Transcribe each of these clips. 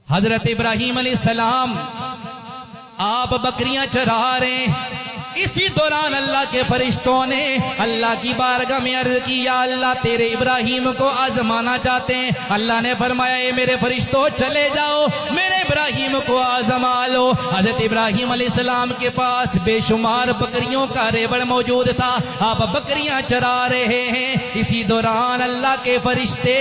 हजरत इब्राहीम अलैहिस्सलाम आप बकरियां चरा रहे हैं। इसी दौरान अल्लाह के फरिश्तों ने अल्लाह की बारगाह में अर्ज की, या अल्लाह तेरे इब्राहीम को आजमाना चाहते हैं। अल्लाह ने फरमाया, ए मेरे फरिश्तों चले जाओ, मेरे इब्राहीम को आजमा लो। हजरत इब्राहीम अलैहिस्सलाम के पास बेशुमार बकरियों का रेवड़ मौजूद था। आप बकरियां चरा रहे हैं। इसी दौरान अल्लाह के फरिश्ते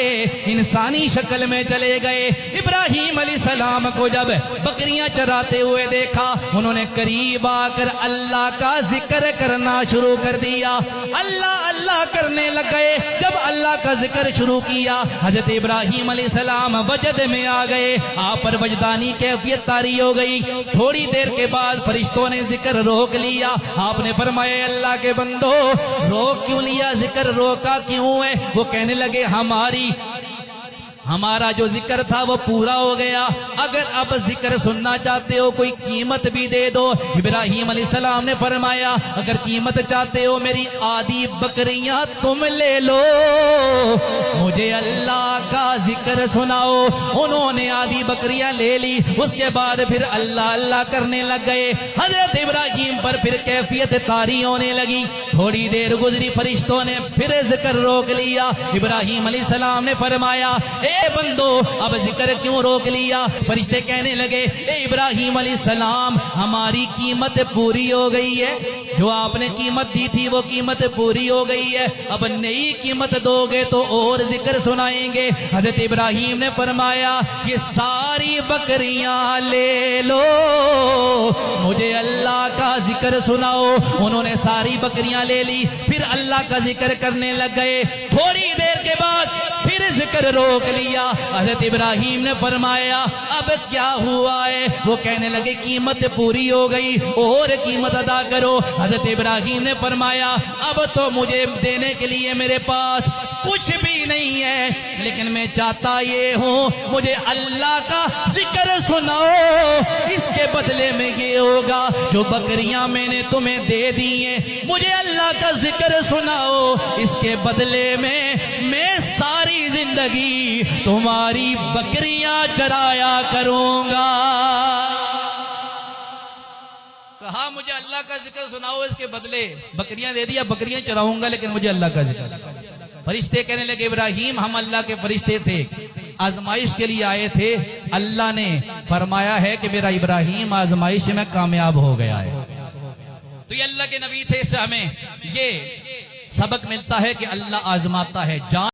इंसानी शक्ल में चले गए। इब्राहीम अलैहिस्सलाम को जब बकरियां चराते हुए देखा, उन्होंने करीब आकर अल्लाह का जिक्र करना शुरू कर दिया। अल्लाह अल्लाह करने लग गए। जब अल्लाह का जिक्र शुरू किया, हजरत इब्राहीम अलैहिस्सलाम वजद में आ गए। आप पर वजदानी कैफियत तारी हो गई। थोड़ी देर के बाद फरिश्तों ने जिक्र रोक लिया। आपने फरमाया, अल्लाह के बंदो रोक क्यों लिया, जिक्र रोका क्यों है? वो कहने लगे, हमारा जो जिक्र था वो पूरा हो गया। अगर अब जिक्र सुनना चाहते हो, कोई कीमत भी दे दो। इब्राहीम अलैहिस्सलाम ने फरमाया, अगर कीमत चाहते हो, मेरी आधी बकरियां तुम ले लो, मुझे अल्लाह का जिक्र सुनाओ। उन्होंने आधी बकरियां ले ली। उसके बाद फिर अल्लाह अल्लाह करने लग गए। हजरत इब्राहीम पर फिर कैफियत तारी होने लगी। थोड़ी देर गुजरी, फरिश्तों ने फिर जिक्र रोक लिया। इब्राहीम अलैहिस्सलाम ने फरमाया, ए बंदो अब जिक्र क्यों रोक लिया? फरिश्ते कहने लगे, ए इब्राहीम अलैहिस्सलाम, हमारी कीमत पूरी हो गई है। जो आपने कीमत दी थी वो कीमत पूरी हो गई है। अब नई कीमत दोगे तो और जिक्र सुनाएंगे। हजरत इब्राहीम ने फरमाया, ये सारी बकरियां ले लो, मुझे अल्लाह का जिक्र सुनाओ। उन्होंने सारी बकरियां ले ली। फिर अल्लाह का जिक्र करने लग गए। थोड़ी देर के बाद फिर जिक्र रोक लिया। हजरत इब्राहीम ने फरमाया, अब क्या हुआ है? वो कहने लगे, कीमत पूरी हो गई, और कीमत अदा करो। हजरत इब्राहीम ने फरमाया, अब तो मुझे देने के लिए मेरे पास कुछ भी नहीं है, लेकिन मैं चाहता ये हूँ, मुझे अल्लाह का जिक्र सुनाओ। इसके बदले में ये होगा, जो बकरियां मैंने तुम्हें दे दी हैं, मुझे अल्लाह का जिक्र सुनाओ। इसके बदले में मैं सारी जिंदगी तुम्हारी बकरियां चराया करूंगा। कहा, मुझे अल्लाह का जिक्र सुनाओ, इसके बदले बकरियां दे दिया, बकरियां चराऊंगा, लेकिन मुझे अल्लाह का जिक्र। फरिश्ते कहने लगे, इब्राहीम हम अल्लाह के फरिश्ते थे, आजमाइश के लिए आए थे। अल्लाह ने फरमाया है कि मेरा इब्राहीम आजमाइश में कामयाब हो गया है। तो ये अल्लाह के नबी थे। इससे हमें ये सबक मिलता है कि अल्लाह आजमाता है। जान